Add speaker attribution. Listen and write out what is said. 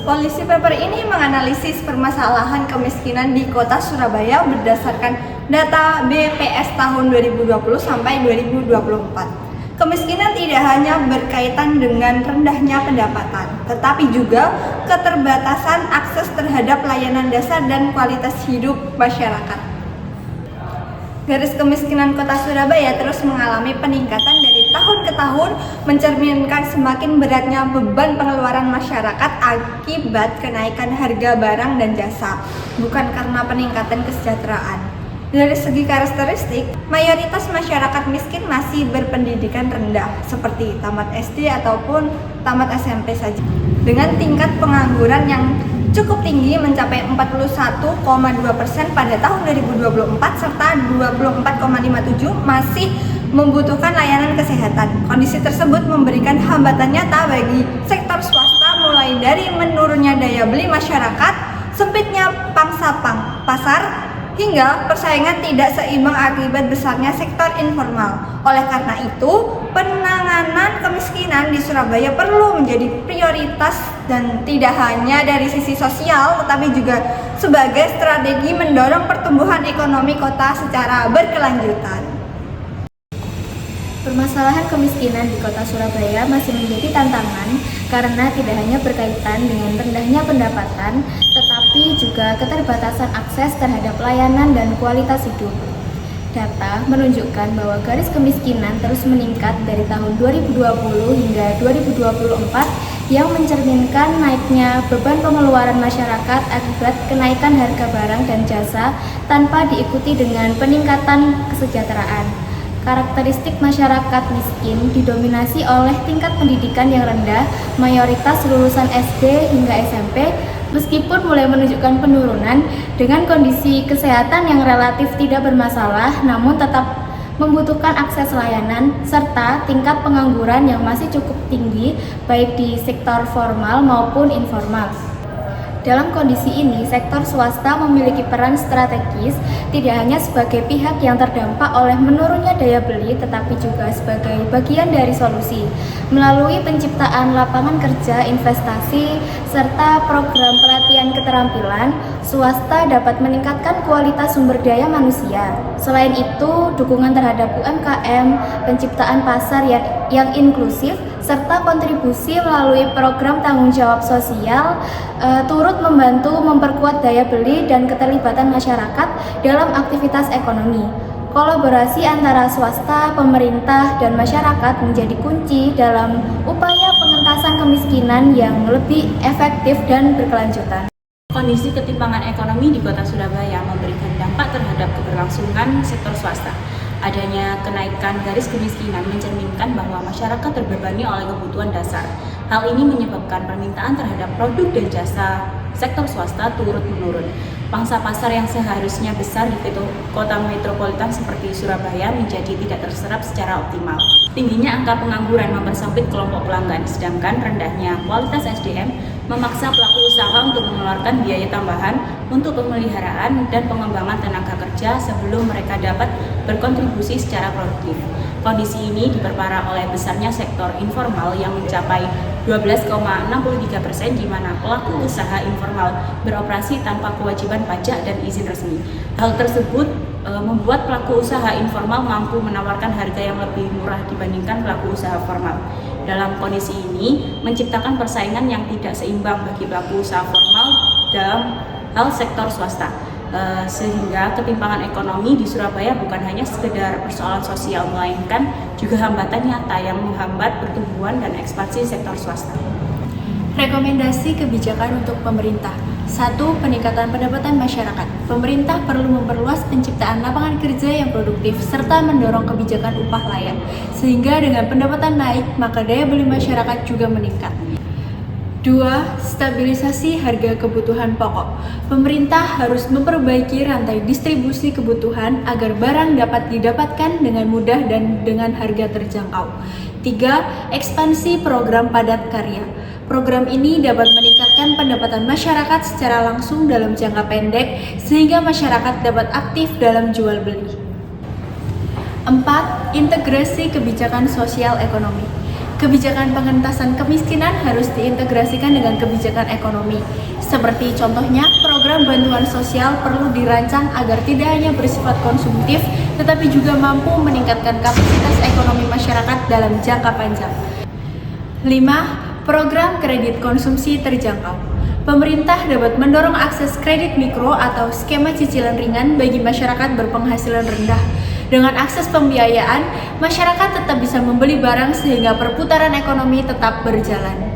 Speaker 1: Policy paper ini menganalisis permasalahan kemiskinan di Kota Surabaya berdasarkan data BPS tahun 2020 sampai 2024. Kemiskinan tidak hanya berkaitan dengan rendahnya pendapatan, tetapi juga keterbatasan akses terhadap layanan dasar dan kualitas hidup masyarakat. Garis kemiskinan Kota Surabaya terus mengalami peningkatan dari tahun ke tahun, mencerminkan semakin beratnya beban pengeluaran masyarakat akibat kenaikan harga barang dan jasa, bukan karena peningkatan kesejahteraan. Dari segi karakteristik, mayoritas masyarakat miskin masih berpendidikan rendah, seperti tamat SD ataupun tamat SMP saja. Dengan tingkat pengangguran yang cukup tinggi mencapai 41,2% pada tahun 2024 serta 24,57% masih membutuhkan layanan kesehatan. Kondisi tersebut memberikan hambatan nyata bagi sektor swasta, mulai dari menurunnya daya beli masyarakat, sempitnya pangsa pasar, hingga persaingan tidak seimbang akibat besarnya sektor informal. Oleh karena itu, penanganan kemiskinan di Surabaya perlu menjadi prioritas dan tidak hanya dari sisi sosial, tetapi juga sebagai strategi mendorong pertumbuhan ekonomi kota secara berkelanjutan.
Speaker 2: Permasalahan kemiskinan di Kota Surabaya masih menjadi tantangan karena tidak hanya berkaitan dengan rendahnya pendapatan, tetapi juga keterbatasan akses terhadap layanan dan kualitas hidup. Data menunjukkan bahwa garis kemiskinan terus meningkat dari tahun 2020 hingga 2024 yang mencerminkan naiknya beban pengeluaran masyarakat akibat kenaikan harga barang dan jasa tanpa diikuti dengan peningkatan kesejahteraan. Karakteristik masyarakat miskin didominasi oleh tingkat pendidikan yang rendah, mayoritas lulusan SD hingga SMP, meskipun mulai menunjukkan penurunan dengan kondisi kesehatan yang relatif tidak bermasalah, namun tetap membutuhkan akses layanan, serta tingkat pengangguran yang masih cukup tinggi, baik di sektor formal maupun informal. Dalam kondisi ini, sektor swasta memiliki peran strategis tidak hanya sebagai pihak yang terdampak oleh menurunnya daya beli, tetapi juga sebagai bagian dari solusi. Melalui penciptaan lapangan kerja, investasi, serta program pelatihan keterampilan, swasta dapat meningkatkan kualitas sumber daya manusia. Selain itu, dukungan terhadap UMKM, penciptaan pasar yang inklusif, serta kontribusi melalui program tanggung jawab sosial turut membantu memperkuat daya beli dan keterlibatan masyarakat dalam aktivitas ekonomi. Kolaborasi antara swasta, pemerintah, dan masyarakat menjadi kunci dalam upaya pengentasan kemiskinan yang lebih efektif dan berkelanjutan.
Speaker 3: Kondisi ketimpangan ekonomi di Kota Surabaya memberikan dampak terhadap keberlangsungan sektor swasta. Adanya kenaikan garis kemiskinan mencerminkan bahwa masyarakat terbebani oleh kebutuhan dasar. Hal ini menyebabkan permintaan terhadap produk dan jasa sektor swasta turut menurun. Pangsa pasar yang seharusnya besar di kota metropolitan seperti Surabaya menjadi tidak terserap secara optimal. Tingginya angka pengangguran mempersempit kelompok pelanggan, sedangkan rendahnya kualitas SDM memaksa pelaku usaha untuk mengeluarkan biaya tambahan untuk pemeliharaan dan pengembangan tenaga kerja sebelum mereka dapat berkontribusi secara produktif. Kondisi ini diperparah oleh besarnya sektor informal yang mencapai 12,63%, di mana pelaku usaha informal beroperasi tanpa kewajiban pajak dan izin resmi. Hal tersebut membuat pelaku usaha informal mampu menawarkan harga yang lebih murah dibandingkan pelaku usaha formal. Dalam kondisi ini, menciptakan persaingan yang tidak seimbang bagi pelaku usaha formal dalam hal sektor swasta. Sehingga ketimpangan ekonomi di Surabaya bukan hanya sekedar persoalan sosial, melainkan juga hambatan nyata yang menghambat pertumbuhan dan ekspansi sektor swasta.
Speaker 4: Rekomendasi kebijakan untuk pemerintah. 1. Peningkatan pendapatan masyarakat. Pemerintah perlu memperluas penciptaan lapangan kerja yang produktif serta mendorong kebijakan upah layak, sehingga dengan pendapatan naik, maka daya beli masyarakat juga meningkat. 2. Stabilisasi harga kebutuhan pokok. Pemerintah harus memperbaiki rantai distribusi kebutuhan agar barang dapat didapatkan dengan mudah dan dengan harga terjangkau. 3. Ekspansi program padat karya. Program ini dapat meningkatkan pendapatan masyarakat secara langsung dalam jangka pendek sehingga masyarakat dapat aktif dalam jual beli. 4. Integrasi kebijakan sosial ekonomi. kebijakan pengentasan kemiskinan harus diintegrasikan dengan kebijakan ekonomi. Seperti contohnya, program bantuan sosial perlu dirancang agar tidak hanya bersifat konsumtif, tetapi juga mampu meningkatkan kapasitas ekonomi masyarakat dalam jangka panjang. 5. Program kredit konsumsi terjangkau. Pemerintah dapat mendorong akses kredit mikro atau skema cicilan ringan bagi masyarakat berpenghasilan rendah. Dengan akses pembiayaan, masyarakat tetap bisa membeli barang sehingga perputaran ekonomi tetap berjalan.